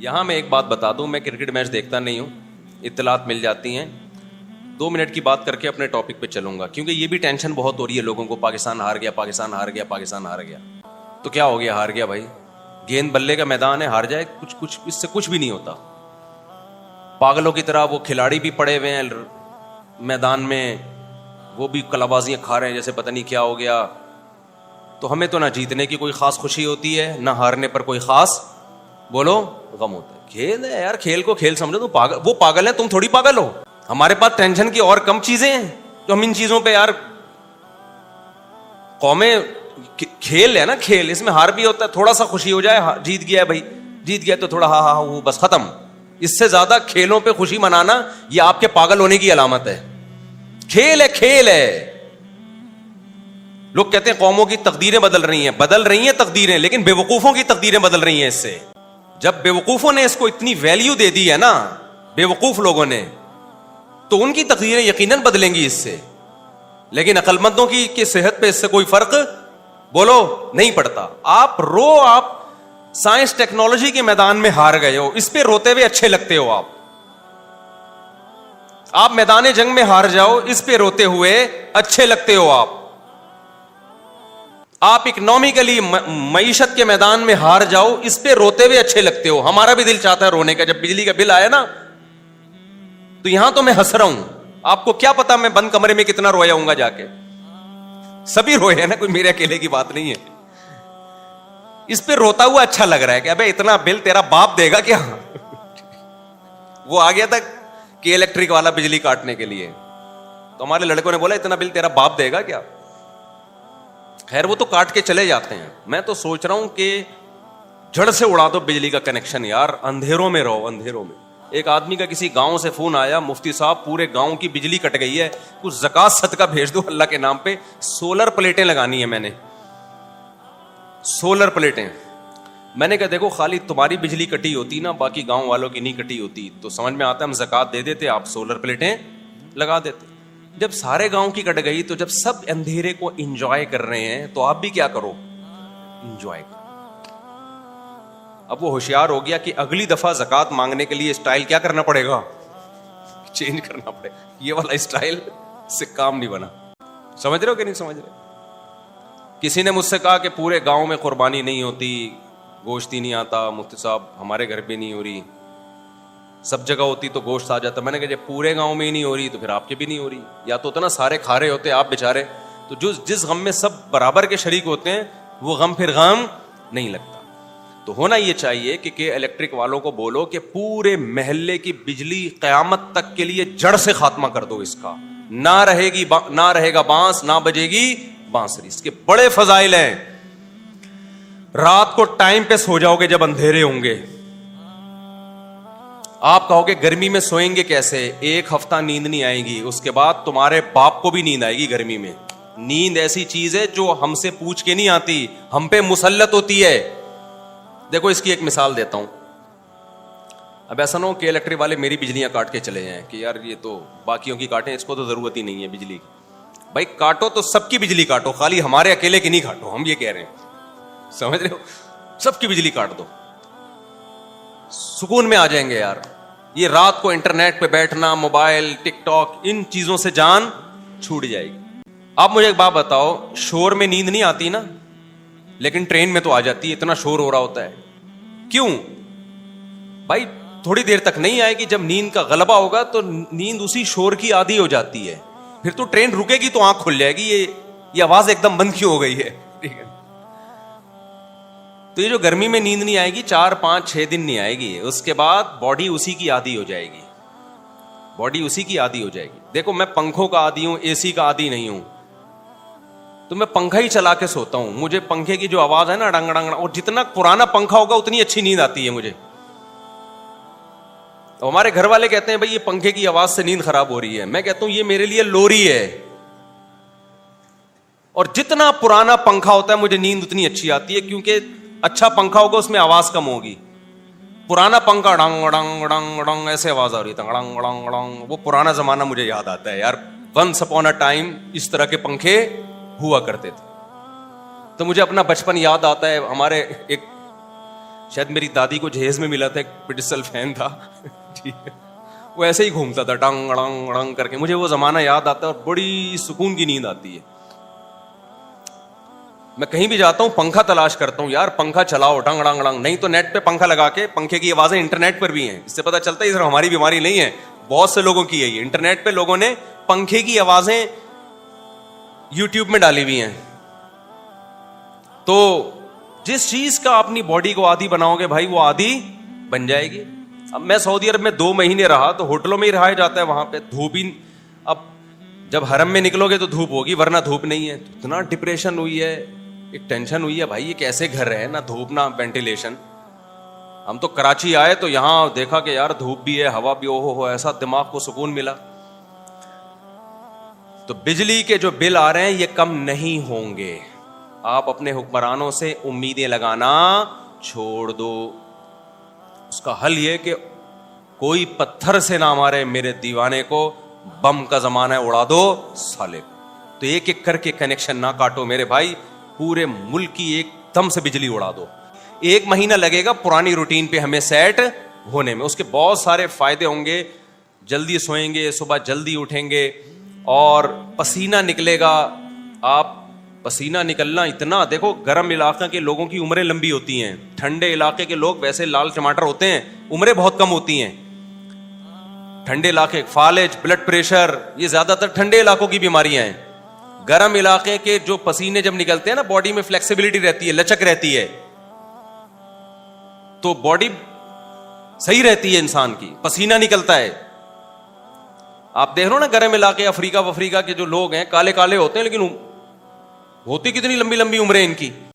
یہاں میں ایک بات بتا دوں, میں کرکٹ میچ دیکھتا نہیں ہوں, اطلاعات مل جاتی ہیں. 2 منٹ کی بات کر کے اپنے ٹاپک پہ چلوں گا, کیونکہ یہ بھی ٹینشن بہت ہو رہی ہے لوگوں کو. پاکستان ہار گیا, پاکستان ہار گیا, پاکستان ہار گیا. تو کیا ہو گیا, ہار گیا بھائی, گیند بلے کا میدان ہے, ہار جائے, کچھ اس سے کچھ بھی نہیں ہوتا. پاگلوں کی طرح وہ کھلاڑی بھی پڑے ہوئے ہیں میدان میں, وہ بھی کلابازیاں کھا رہے ہیں جیسے پتہ نہیں کیا ہو گیا. تو ہمیں تو نہ جیتنے کی کوئی خاص خوشی ہوتی ہے, نہ ہارنے پر کوئی خاص بولو غم ہوتا ہے. کھیل ہے یار, کھیل کو کھیل سمجھو. وہ پاگل ہے, تم تھوڑی پاگل ہو. ہمارے پاس ٹینشن کی اور کم چیزیں ہیں جو ہم ان چیزوں پہ یار. قومیں کھیل ہے نا, کھیل, اس میں ہار بھی ہوتا ہے, تھوڑا سا خوشی ہو جائے, جیت گیا ہے بھائی, جیت گیا تو تھوڑا ہاں ہاں وہ بس ختم. اس سے زیادہ کھیلوں پہ خوشی منانا یہ آپ کے پاگل ہونے کی علامت ہے. کھیل ہے, کھیل ہے. لوگ کہتے ہیں قوموں کی تقدیریں بدل رہی ہیں تقدیریں, لیکن بے وقوفوں کی تقدیریں بدل رہی ہیں اس سے. جب بے وقوفوں نے اس کو اتنی ویلیو دے دی ہے نا, بے وقوف لوگوں نے, تو ان کی تقدیریں یقیناً بدلیں گی اس سے. لیکن عقل مندوں کی صحت پہ اس سے کوئی فرق بولو نہیں پڑتا. آپ سائنس ٹیکنالوجی کے میدان میں ہار گئے ہو, اس پہ روتے ہوئے اچھے لگتے ہو. آپ میدان جنگ میں ہار جاؤ, اس پہ روتے ہوئے اچھے لگتے ہو. آپ اکنامکلی معیشت کے میدان میں ہار جاؤ, اس پہ روتے ہوئے اچھے لگتے ہو. ہمارا بھی دل چاہتا ہے رونے کا. جب بجلی کا بل آیا نا, تو یہاں تو میں ہنس رہا ہوں. آپ کو کیا پتا میں بند کمرے میں کتنا رویا ہوں گا جا کے. سبھی روئے ہیں نا, کوئی میرے اکیلے کی بات نہیں ہے. اس پہ روتا ہوا اچھا لگ رہا ہے کہ ابے اتنا بل تیرا باپ دے گا کیا. وہ آ گیا تھا کہ الیکٹرک والا بجلی کاٹنے کے لیے, تو ہمارے لڑکوں نے بولا اتنا بل تیرا باپ دے گا کیا. خیر وہ تو کاٹ کے چلے جاتے ہیں. میں تو سوچ رہا ہوں کہ جڑ سے اڑا دو بجلی کا کنیکشن یار, اندھیروں میں رہو, اندھیروں میں. ایک آدمی کا کسی گاؤں سے فون آیا, مفتی صاحب پورے گاؤں کی بجلی کٹ گئی ہے, کچھ زکات صدقہ بھیج دو اللہ کے نام پہ. سولر پلیٹیں لگانی ہے میں نے, سولر پلیٹیں. میں نے کہا دیکھو خالی تمہاری بجلی کٹی ہوتی نا, باقی گاؤں والوں کی نہیں کٹی ہوتی, تو سمجھ میں آتا ہم زکات دے دیتے, آپ سولر پلیٹیں لگا دیتے. جب سارے گاؤں کی کٹ گئی, تو جب سب اندھیرے کو انجوائے کر رہے ہیں, تو آپ بھی کیا کرو, انجوائے کرو. اب وہ ہوشیار ہو گیا کہ اگلی دفعہ زکات مانگنے کے لیے اسٹائل کیا کرنا پڑے گا, چینج کرنا پڑے گا. یہ والا اسٹائل سے کام نہیں بنا. سمجھ رہے ہو کہ نہیں سمجھ رہے. کسی نے مجھ سے کہا کہ پورے گاؤں میں قربانی نہیں ہوتی, گوشت ہی نہیں آتا. مفتی صاحب ہمارے گھر پہ نہیں ہو رہی, سب جگہ ہوتی تو گوشت آ جاتا. میں نے کہا جب پورے گاؤں میں ہی نہیں ہو رہی تو پھر آپ کے بھی نہیں ہو رہی. یا تو اتنا سارے کھا رہے ہوتے آپ بیچارے, تو جس غم میں سب برابر کے شریک ہوتے ہیں, وہ غم پھر غم نہیں لگتا. تو ہونا یہ چاہیے کہ الیکٹرک والوں کو بولو کہ پورے محلے کی بجلی قیامت تک کے لیے جڑ سے خاتمہ کر دو اس کا. نہ رہے گا بانس, نہ بجے گی بانسری. اس کے بڑے فضائل ہیں. رات کو ٹائم پہ سو جاؤ گے جب اندھیرے ہوں گے. آپ کہو گے گرمی میں سوئیں گے کیسے, 1 ہفتہ نیند نہیں آئے گی, اس کے بعد تمہارے باپ کو بھی نیند آئے گی. گرمی میں نیند ایسی چیز ہے جو ہم سے پوچھ کے نہیں آتی, ہم پہ مسلط ہوتی ہے. دیکھو اس کی ایک مثال دیتا ہوں. اب ایسا نہ ہو کہ الیکٹرک والے میری بجلیاں کاٹ کے چلے جائیں کہ یار یہ تو باقیوں کی کاٹیں, اس کو تو ضرورت ہی نہیں ہے بجلی کی. بھائی کاٹو تو سب کی بجلی کاٹو, خالی ہمارے اکیلے کی نہیں کاٹو. ہم یہ کہہ رہے ہیں, سمجھ رہے ہو, سب کی بجلی کاٹ دو, سکون میں آ جائیں گے یار. یہ رات کو انٹرنیٹ پہ بیٹھنا, موبائل, ٹک ٹاک, ان چیزوں سے جان چھوٹ جائے گی. آپ مجھے ایک بات بتاؤ, شور میں نیند نہیں آتی نا, لیکن ٹرین میں تو آ جاتی ہے, اتنا شور ہو رہا ہوتا ہے. کیوں بھائی؟ تھوڑی دیر تک نہیں آئے گی, جب نیند کا غلبہ ہوگا تو نیند اسی شور کی عادی ہو جاتی ہے. پھر تو ٹرین رکے گی تو آنکھ کھل جائے گی, یہ آواز ایک دم بند کیوں ہو گئی ہے. ٹھیک ہے, تو یہ جو گرمی میں نیند نہیں آئے گی, 4 5 6 دن نہیں آئے گی, اس کے بعد باڈی اسی کی عادی ہو جائے گی. باڈی اسی کی عادی ہو جائے گی. دیکھو میں پنکھوں کا عادی ہوں, اے سی کا عادی نہیں ہوں, تو میں پنکھا ہی چلا کے سوتا ہوں. مجھے پنکھے کی جو آواز ہے نا, ڈنگ ڈنگ, اور جتنا پرانا پنکھا ہوگا اتنی اچھی نیند آتی ہے مجھے. تو ہمارے گھر والے کہتے ہیں بھائی یہ پنکھے کی آواز سے نیند خراب ہو رہی ہے. میں کہتا ہوں یہ میرے لیے لوری ہے, اور جتنا پرانا پنکھا ہوتا ہے مجھے نیند اتنی اچھی آتی ہے, کیونکہ اچھا پنکھا ہوگا اس میں آواز کم ہوگی. پرانا پنکھا ڈنگ ڈنگ ڈنگ ڈنگ ایسے آواز آ رہی ہے, ڈنگ ڈنگ ڈنگ. وہ پرانا زمانہ مجھے یاد آتا ہے یار. ونس اپون اے ٹائم اس طرح کے پنکھے ہوا کرتے تھے, تو مجھے اپنا بچپن یاد آتا ہے. ہمارے ایک شاید میری دادی کو جہیز میں ملا تھا، ایک پڈسل فین تھا ٹھیک ہے، وہ ایسے ہی گھومتا تھا ڈنگ ڈنگ ڈنگ کر کے. مجھے وہ زمانہ یاد آتا ہے اور بڑی سکون کی نیند آتی ہے. میں کہیں بھی جاتا ہوں پنکھا تلاش کرتا ہوں، یار پنکھا چلاؤ ڈنگ ڈنگ ڈنگ، نہیں تو نیٹ پہ پنکھا لگا کے پنکھے کی آوازیں انٹرنیٹ پر بھی ہیں. اس سے پتہ چلتا ہے صرف ہماری بیماری نہیں ہے، بہت سے لوگوں کی ہے یہ. انٹرنیٹ پہ لوگوں نے پنکھے کی آوازیں یوٹیوب میں ڈالی ہوئی ہیں. تو جس چیز کا اپنی باڈی کو عادی بناؤ گے بھائی وہ عادی بن جائے گی. اب میں سعودی عرب میں 2 مہینے رہا تو ہوٹلوں میں ہی رہا جاتا ہے، وہاں پہ دھوپ ہی. اب جب حرم میں نکلو گے تو دھوپ ہوگی ورنہ دھوپ نہیں ہے. اتنا ڈپریشن ہوئی ہے، ایک ٹینشن ہوئی ہے بھائی یہ کیسے گھر ہے، نہ دھوپ نہ وینٹیلیشن. ہم تو کراچی آئے تو یہاں دیکھا کہ یار دھوپ بھی ہے ہوا بھی، ہو ایسا دماغ کو سکون ملا. تو بجلی کے جو بل آ رہے ہیں یہ کم نہیں ہوں گے. آپ اپنے حکمرانوں سے امیدیں لگانا چھوڑ دو. اس کا حل یہ کہ کوئی پتھر سے نہ مارے میرے دیوانے کو، بم کا زمانہ ہے اڑا دو سالے کو. تو ایک ایک کر کے کنیکشن نہ کاٹو میرے بھائی، پورے ملک کی ایک دم سے بجلی اڑا دو. 1 مہینہ لگے گا پرانی روٹین پہ ہمیں سیٹ ہونے میں. اس کے بہت سارے فائدے ہوں گے. جلدی سوئیں گے، صبح جلدی اٹھیں گے اور پسینہ نکلے گا. آپ پسینہ نکلنا اتنا، دیکھو گرم علاقہ کے لوگوں کی عمریں لمبی ہوتی ہیں، ٹھنڈے علاقے کے لوگ ویسے لال ٹماٹر ہوتے ہیں، عمریں بہت کم ہوتی ہیں. ٹھنڈے علاقے فالج، بلڈ پریشر، یہ زیادہ تر ٹھنڈے علاقوں کی بیماریاں ہیں. گرم علاقے کے جو پسینے جب نکلتے ہیں نا، باڈی میں فلیکسیبلٹی رہتی ہے، لچک رہتی ہے، تو باڈی صحیح رہتی ہے انسان کی. پسینہ نکلتا ہے. آپ دیکھ رہے ہو نا گرم علاقے افریقہ کے جو لوگ ہیں کالے کالے ہوتے ہیں لیکن ہوتی کتنی لمبی لمبی عمریں ان کی.